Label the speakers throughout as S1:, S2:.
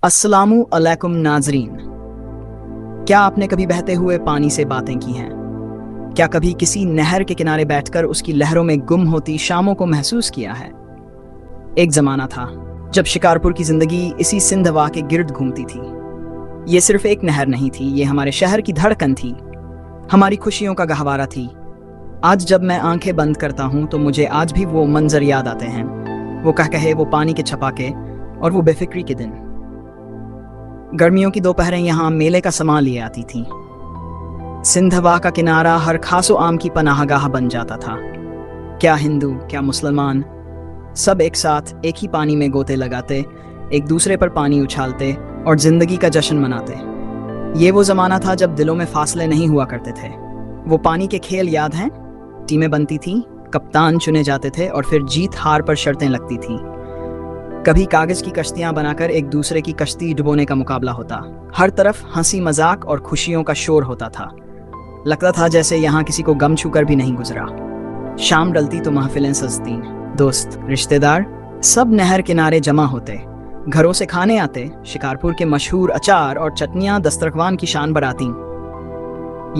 S1: अस्सलामु अलैकुम नाजरीन। क्या आपने कभी बहते हुए पानी से बातें की हैं? क्या कभी किसी नहर के किनारे बैठकर उसकी लहरों में गुम होती शामों को महसूस किया है? एक जमाना था जब शिकारपुर की जिंदगी इसी सिंध हवा के गिर्द घूमती थी। ये सिर्फ एक नहर नहीं थी, ये हमारे शहर की धड़कन थी, हमारी खुशियों का गहवारा थी। आज जब मैं आंखें बंद करता हूं तो मुझे आज भी वो मंजर याद आते हैं, वो कहकहे, वो पानी के छपाके और वो बेफिक्री के दिन। गर्मियों की दोपहरें यहाँ मेले का सामान लिए आती थीं। सिंध हवा का किनारा हर खासो आम की पनाहगाह बन जाता था। क्या हिंदू, क्या मुसलमान, सब एक साथ एक ही पानी में गोते लगाते, एक दूसरे पर पानी उछालते और जिंदगी का जश्न मनाते। ये वो जमाना था जब दिलों में फासले नहीं हुआ करते थे। वो पानी के खेल याद हैं? टीमें बनती थीं, कप्तान चुने जाते थे और फिर जीत हार पर शर्तें लगती थीं। कभी कागज की कश्तियां बनाकर एक दूसरे की कश्ती डुबोने का मुकाबला होता। हर तरफ हंसी मजाक और खुशियों का शोर होता था। लगता था जैसे यहाँ किसी को गम छूकर भी नहीं गुजरा। शाम डलती तो महफिलें सजती, दोस्त रिश्तेदार सब नहर किनारे जमा होते, घरों से खाने आते, शिकारपुर के मशहूर अचार और चटनियां दस्तरखान की शान बढ़ाती।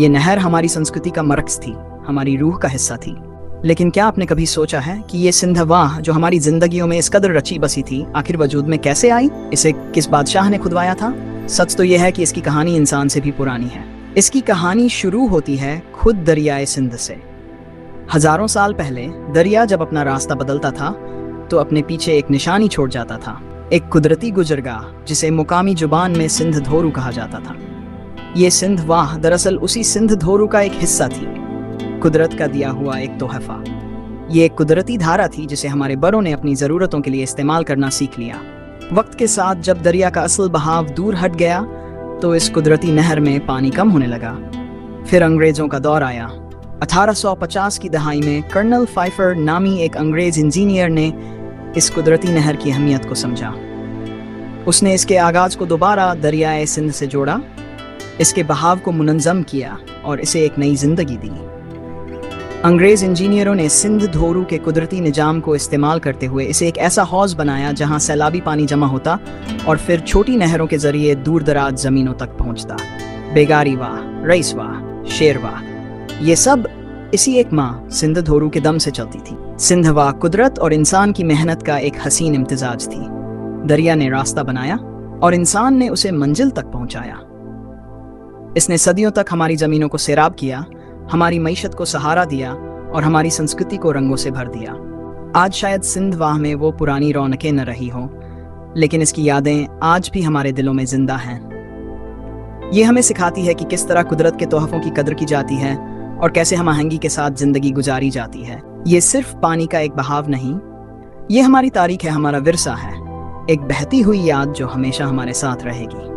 S1: ये नहर हमारी संस्कृति का मरकज थी, हमारी रूह का हिस्सा थी। लेकिन क्या आपने कभी सोचा है कि ये सिंध हवा जो हमारी जिंदगियों में इस कदर रची बसी थी, आखिर वजूद में कैसे आई? इसे किस बादशाह ने खुदवाया था? सच तो यह है कि इसकी कहानी इंसान से भी पुरानी है। इसकी कहानी शुरू होती है खुद दरियाए सिंध से। हजारों साल पहले दरिया जब अपना रास्ता बदलता था तो अपने पीछे एक निशानी छोड़ जाता था, एक कुदरती गुजरगाह जिसे मुकामी जुबान में सिंध धोरू कहा जाता था। ये सिंध वाह दरअसल उसी सिंध धोरू का एक हिस्सा थी, कुदरत का दिया हुआ एक तोहफा। ये एक कुदरती धारा थी जिसे हमारे बड़ों ने अपनी ज़रूरतों के लिए इस्तेमाल करना सीख लिया। वक्त के साथ जब दरिया का असल बहाव दूर हट गया तो इस कुदरती नहर में पानी कम होने लगा। फिर अंग्रेज़ों का दौर आया। 1850 की दहाई में कर्नल फाइफर नामी एक अंग्रेज इंजीनियर ने इस कुदरती नहर की अहमियत को समझा। उसने इसके आगाज़ को दोबारा दरियाए सिंध से जोड़ा, इसके बहाव को मुनज़्ज़म किया और इसे एक नई जिंदगी दी। अंग्रेज इंजीनियरों ने सिंध धोरू के कुदरती निजाम को इस्तेमाल करते हुए इसे एक ऐसा हौज बनाया जहां सैलाबी पानी जमा होता और फिर छोटी नहरों के जरिए दूर दराज जमीनों तक पहुंचता। बेगारी वाह, रईस वाह, शेर वाह, ये सब इसी एक माँ सिंध धोरू के दम से चलती थी। सिंध वाह कुदरत और इंसान की मेहनत का एक हसीन इम्तिजाज थी। दरिया ने रास्ता बनाया और इंसान ने उसे मंजिल तक पहुंचाया। इसने सदियों तक हमारी जमीनों को सैराब किया, हमारी मईशत को सहारा दिया और हमारी संस्कृति को रंगों से भर दिया। आज शायद सिंध वाह में वो पुरानी रौनकें न रही हों, लेकिन इसकी यादें आज भी हमारे दिलों में जिंदा हैं। ये हमें सिखाती है कि किस तरह कुदरत के तोहफों की कदर की जाती है और कैसे हम आहंगी के साथ जिंदगी गुजारी जाती है। ये सिर्फ पानी का एक बहाव नहीं, ये हमारी तारीख है, हमारा विरसा है, एक बहती हुई याद जो हमेशा हमारे साथ रहेगी।